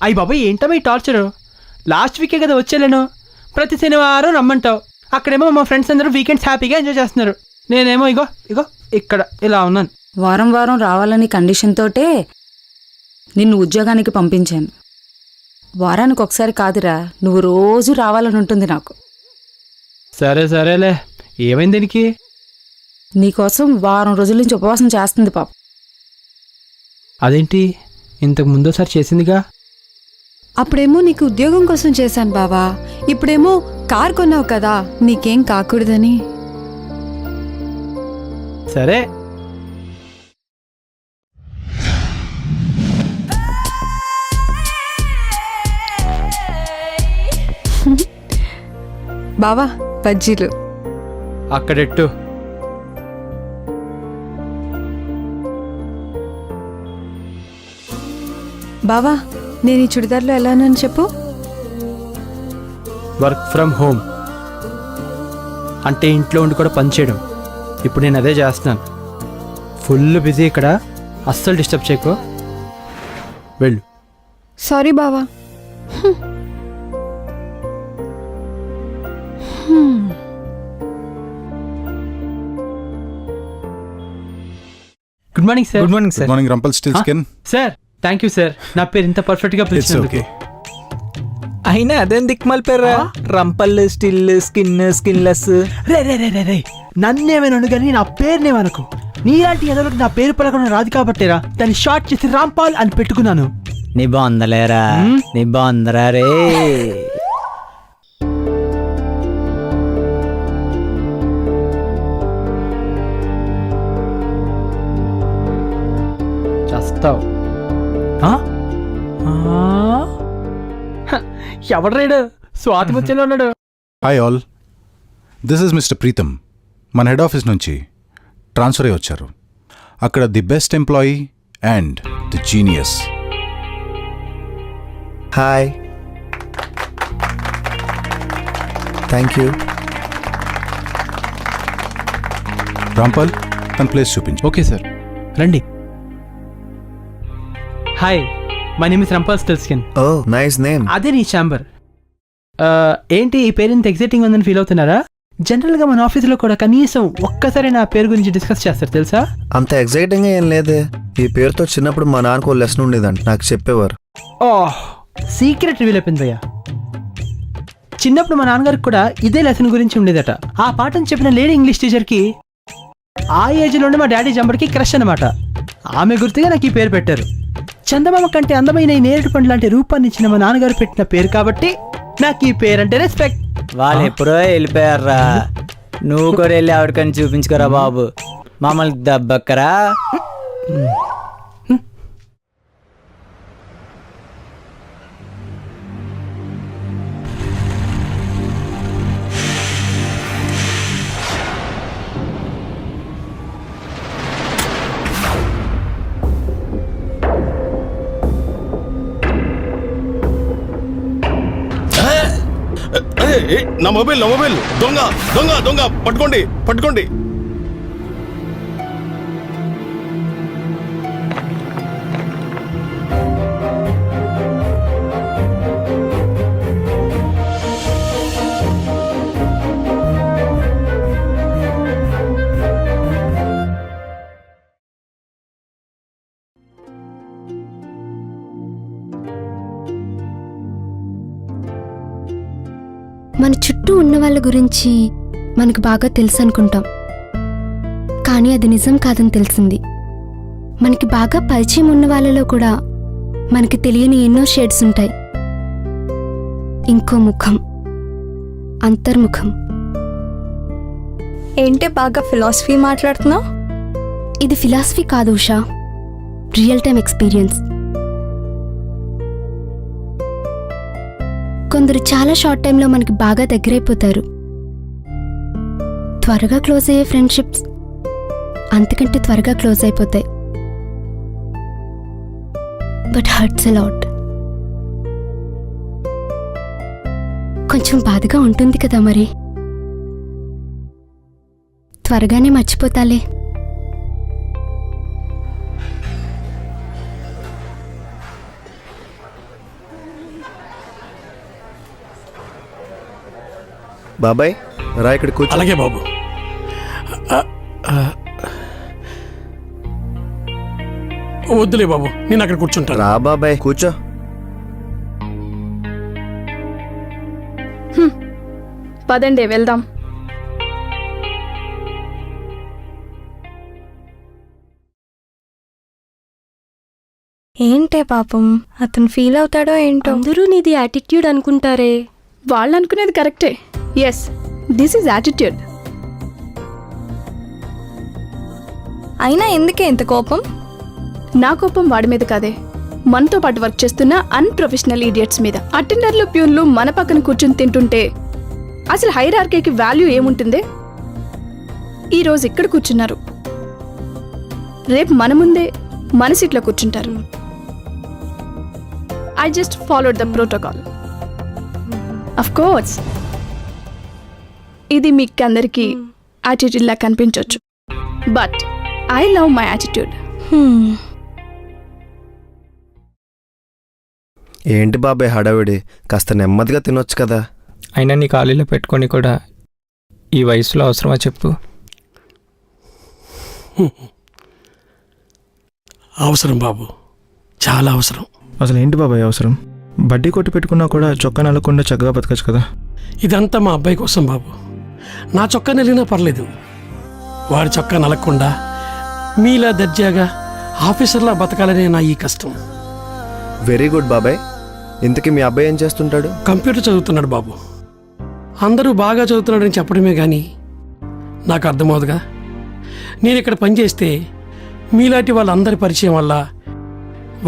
అయ్యి బాబాయ్ ఏంటమ్మా ఈ టార్చరు? లాస్ట్ వీకే కదా వచ్చేలేను. ప్రతి శనివారం రమ్మంటావు. అక్కడేమో మా ఫ్రెండ్స్ అందరూ వీకెండ్స్ హ్యాపీగా ఎంజాయ్ చేస్తున్నారు. నేనేమో ఇగో ఇక్కడ ఇలా ఉన్నాను. వారం వారం రావాలని కండిషన్ తోటే నిన్ను ఉద్యోగానికి పంపించాను. వారానికి ఒకసారి కాదురా, నువ్వు రోజు రావాలని ఉంటుంది నాకు. సరేలే, ఏమైంది దీనికి? నీకోసం వారం రోజుల నుంచి ఉపవాసం చేస్తుంది పాప. అదేంటి, ఇంతకు ముందోసారి చేసిందిగా. అప్పుడేమో నీకు ఉద్యోగం కోసం చేశాను బావా, ఇప్పుడేమో కార్ కొన్నావు కదా, నీకేం కాకూడదని. సరే బావా బజ్జీలు అక్కడెట్టు. బావా నేను ఈ చుడిదార్లో ఎలానని చెప్పు. వర్క్ ఫ్రమ్ హోమ్ అంటే ఇంట్లో ఉండి కూడా పని చేయడం. ఇప్పుడు నేను అదే చేస్తున్నాను. ఫుల్ బిజీ ఇక్కడ, అస్సలు డిస్టర్బ్ చేయకు. వెళ్ళు. సారీ బావా. Good morning sir. Good morning sir. Good morning Rampal still skin. Sir thank you sir, నా పేరు ఇంత పర్ఫెక్ట్గా పిలిచినందుకు. అయినా అదేం దిక్మల్ పేర్రా, రంపల్ స్టిల్ స్కిన్ స్కిన్లెస్. రే నన్నేమైనా కానీ నా పేరునేమనుకో. నీలాంటి ఎదలకు నా పేరు పలకడం రాదు కాబట్టేరా దాన్ని షార్ట్ చేసి రాంపాల్ అని పెట్టుకున్నాను. నీ బాగుందలేరా, నీ బాగుందరా రే. చేస్తావు ఎవడు రైడు స్వాతి ముచ్చలో ఉన్నాడు. Hi all, this is mister Pritam. మన హెడ్ ఆఫీస్ నుంచి ట్రాన్స్ఫర్ అయ్యి వచ్చారు. అక్కడ the best employee and the genius. Hi, thank you. Rampal, తన ప్లేస్ చూపించు. ఓకే సార్, రండి. Hi, my name is Rampal still skin. Oh nice name. అదే నీ ఛాంబర్. ఏంటి ఈ పేరు ఇంత ఎగ్జైటింగ్ ఉందని ఫీల్ అవుతున్నారా? జనరల్గా మన ఆఫీస్లో కూడా కనీసం ఒక్కసారి నా పేరు గురించి డిస్కస్ చేస్తారు తెలుసా? అంత ఎగ్జైటింగ్ ఏం లేదే. ఈ పేరుతో చిన్నప్పుడు మా నాన్నకు లెసన్ ఉండేదంట, నాకు చెప్పేవారు. ఓహ్, సీక్రెట్ రివీల్ అయిపోయింది భయ్యా. చిన్నప్పుడు మా నాన్నగారికి కూడా ఇదే లెసన్ గురించి ఉండేదట. ఆ పాఠం చెప్పిన లేడీ ఇంగ్లీష్ టీచర్కి ఆ ఏజ్లోనే మా డాడీ జంబర్కి క్రష్ అనమాట. ఆమె గుర్తుగా నాకు ఈ పేరు పెట్టారు. చందమామ కంటే అందమైన ఈ నేరేడు పండు లాంటి రూపాన్ని ఇచ్చిన మా నాన్నగారు పెట్టిన పేరు కాబట్టి నాకు ఈ పేరు అంటే రెస్పెక్ట్. వాళ్ళు ఎప్పుడో వెళ్ళిపోయారా, నువ్వు కూడా వెళ్ళి ఆవిడకని చూపించుకోరా బాబు, మమ్మల్ని దబ్బక్కరా. నా మొబైల్ దొంగ దొంగ దొంగ పట్టుకోండి. మన చుట్టూ ఉన్న వాళ్ళ గురించి మనకు బాగా తెలుసు అనుకుంటాం, కానీ అది నిజం కాదని తెలిసింది. మనకి బాగా పరిచయం ఉన్న వాళ్ళలో కూడా మనకి తెలియని ఎన్నో షేడ్స్ ఉంటాయి. ఇంకో ముఖం, అంతర్ముఖం. ఏంటి బాగా ఫిలాసఫీ మాట్లాడుతున్నావు? ఇది ఫిలాసఫీ కాదు ఉషా, రియల్ టైం ఎక్స్పీరియన్స్. కొందరు చాలా షార్ట్ టైంలో మనకి బాగా దగ్గరైపోతారు. త్వరగా క్లోజ్ అయ్యే ఫ్రెండ్షిప్స్ అంతకంటే త్వరగా క్లోజ్ అయిపోతాయి. But hurts a lot. కొంచెం బాధగా ఉంటుంది కదా, మరి త్వరగానే మర్చిపోతాలే. బాబాయ్ రా ఇక్కడ కూర్చో. అలాగే బాబు. వద్దులే బాబు, నేను అక్కడ కూర్చుంటాను. రా బాబాయ్ కూర్చో. పదండి వెళ్దాం. ఏంటే పాపం అతను ఫీల్ అవుతాడో ఏంటో. అందరూ నీది యాటిట్యూడ్ అనుకుంటారే. వాళ్ళు అనుకునేది కరెక్టే. Yes, this is attitude. అయినా ఎందుకే ఇంత కోపం? నా కోపం వాడి మీద కాదే, మనతో పాటు వర్క్ చేస్తున్న అన్ప్రొఫెషనల్ ఈడియట్స్ మీద. అటెండర్లు ప్యూన్లు మన పక్కన కూర్చుని తింటుంటే అసలు హైరార్కీకి వాల్యూ ఏముంటుందే? ఈరోజు ఇక్కడ కూర్చున్నారు, రేపు మన ముందే మన సీట్లో కూర్చుంటారు. I just followed the protocol. Of course ఇది మీకు అందరికీ యాటిట్యూడ్ లా కనిపించవచ్చు, but I love my attitude. ఏంటి బాబాయ్ హడావిడి? కాస్త నెమ్మదిగా తినొచ్చు కదా. అయినా నీ ఖాళీలో పెట్టుకొని కూడా ఈ వయసులో అవసరమా చెప్పు? అవసరం బాబు, చాలా అవసరం. అసలు ఏంటి బాబాయ్ అవసరం? బడ్డీ కొట్టి పెట్టుకున్నా కూడా చొక్కా నల్లకుండా చక్కగా బతకచ్చు కదా. ఇదంతా మా అబ్బాయి కోసం బాబు. నా చొక్కా నలిగినా పర్లేదు, వాడి చొక్కా నలగకుండా మీలా దర్జాగా ఆఫీసర్లా బతకాలనే నా ఈ కష్టం. వెరీ గుడ్ బాబాయ్. ఇంతకీ మీ అబ్బాయి ఏం చేస్తుంటాడు? కంప్యూటర్ చదువుతున్నాడు బాబు. అందరూ బాగా చదువుతున్నాడని చెప్పడమే కానీ నాకు అర్థమవుదుగా. నేను ఇక్కడ పనిచేస్తే మీలాంటి వాళ్ళందరి పరిచయం వల్ల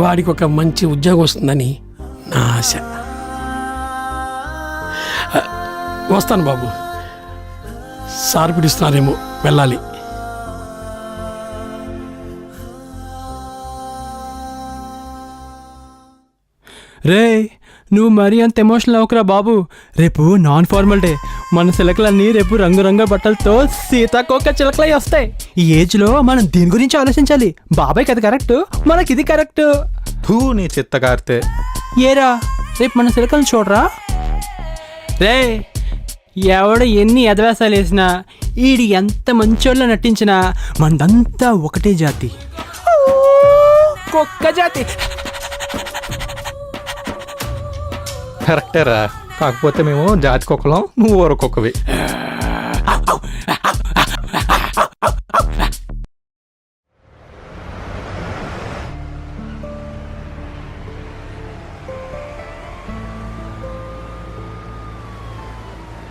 వాడికి ఒక మంచి ఉద్యోగం వస్తుందని నా ఆశ. వస్తాను బాబు, సార్ పిలుస్తున్నారేమో, వెళ్ళాలి. రే నువ్వు మరీ అంత ఎమోషనల్ అవ్వకురా బాబు. రేపు నాన్ ఫార్మల్ డే. మన చిలకలన్నీ రేపు రంగురంగ బట్టలతో సీతాకోక చిలకలై వస్తాయి. ఈ ఏజ్లో మనం దీని గురించి ఆలోచించాలి. బాబాయ్ అది కరెక్ట్, మనకి ఇది కరెక్ట్. థూ నీ చిత్తకార్తె. ఏరా రేపు మన చిలకలను చూడరా. రే ఎవడు ఎన్ని ఎదవేసాలు వేసినా, ఈడి ఎంత మంచోళ్ళ నటించినా మనదంతా ఒకటే జాతి, కుక్క జాతి. కరెక్టేరా, కాకపోతే మేము జాతి కుక్కలం, నువ్వు ఊర కుక్కవి.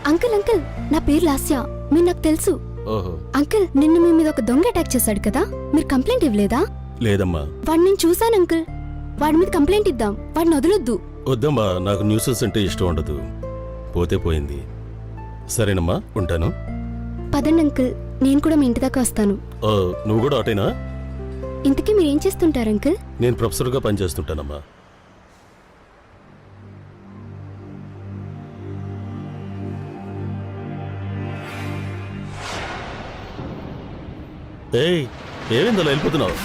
అంకుల్ అంకుల్, నా పేరు లాస్య, మీరు నాకు తెలుసు. ఓహో, అంకుల్ నిన్న మీ మీద ఒక దొంగ అటాక్ చేశాడు కదా, మీరు కంప్లైంట్ ఇవ్వలేదా? లేదమ్మా. వాడిని నేను చూశాను అంకుల్. వాడి మీద కంప్లైంట్ ఇద్దాం, వాడిని వదలొద్దు. వద్దమ్మా, నాకు న్యూసెన్స్ అంటే ఇష్టం ఉండదు. పోతే పోయింది. సరేనమ్మా, ఉంటాను. పదండి అంకుల్, నేను కూడా మీ ఇంటి దాకా వస్తాను. నువ్వు కూడా అటేనా? ఇంతకీ మీరు ఏం చేస్తుంటారు అంకుల్? నేను ప్రొఫెసర్గా పనిచేస్తుంటానమ్మా. ఏయ్, ఏమైందలా వెళ్ళిపోతున్నావు?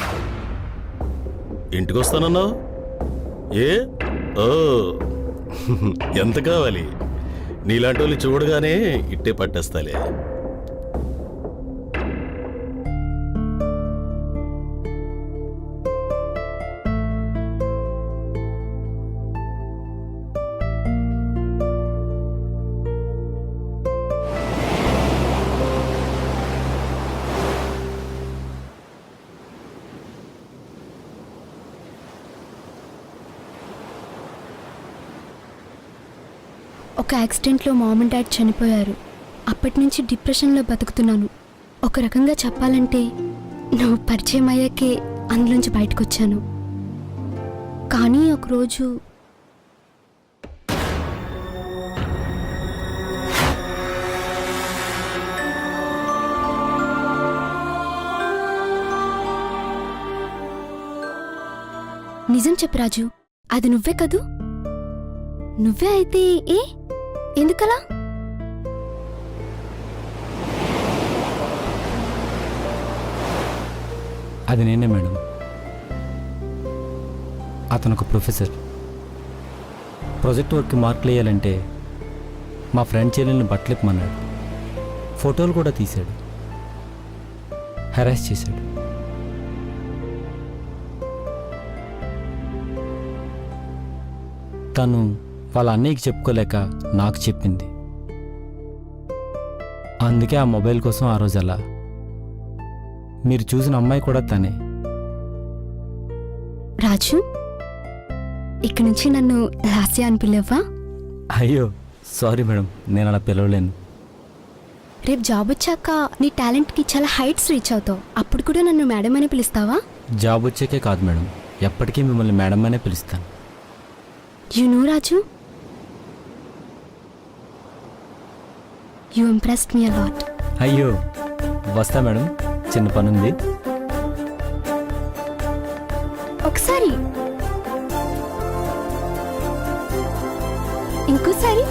ఇంటికి వస్తానన్నావు? ఏ ఓ ఎంత కావాలి? నీలాంటి వాళ్ళు చూడగానే ఇట్టే పట్టేస్తాలే. ఒక యాక్సిడెంట్లో మామ్ అండ్ డాడ్ చనిపోయారు. అప్పటి నుంచి డిప్రెషన్లో బతుకుతున్నాను. ఒక రకంగా చెప్పాలంటే నువ్వు పరిచయం అయ్యాకే అందులోంచి బయటకు వచ్చాను. కానీ ఒకరోజు నిజం చెప్పు రాజు, అది నువ్వే కదూ? నువ్వే అయితే ఎందుకలా? అది నేనే మేడం. అతను ఒక ప్రొఫెసర్. ప్రాజెక్ట్ వర్క్ మార్కులు వేయాలంటే మా ఫ్రెండ్ చెల్లెల్ని బట్టలు ఇప్పమన్నాడు. ఫోటోలు కూడా తీశాడు. హెరాస్ చేశాడు. తను వాళ్ళ అన్నయ్యకి చెప్పుకోలేక నాకు చెప్పింది. అందుకే ఆ మొబైల్ కోసం ఆ రోజు అలా. మీరు చూసిన అమ్మాయి కూడా తనే. రాజు, ఇక్కడి నుంచి నన్ను లాస్య అని పిలవ్వా? అయ్యో సారీ మేడం, నేను అలా పిలవలేను. రేపు జాబ్ వచ్చాక నీ టాలెంట్కి చాలా హైట్స్ రీచ్ అవుతావు. అప్పుడు కూడా నన్ను మేడం అని పిలుస్తావా? జాబ్ వచ్చాకే కాదు మేడం, ఎప్పటికీ మిమ్మల్ని మేడం అనే పిలుస్తాను. You know Raju, you impressed me a lot. అయ్యో వస్తా మేడం, చిన్న పనుంది. ఒకసారి ఇంకోసారి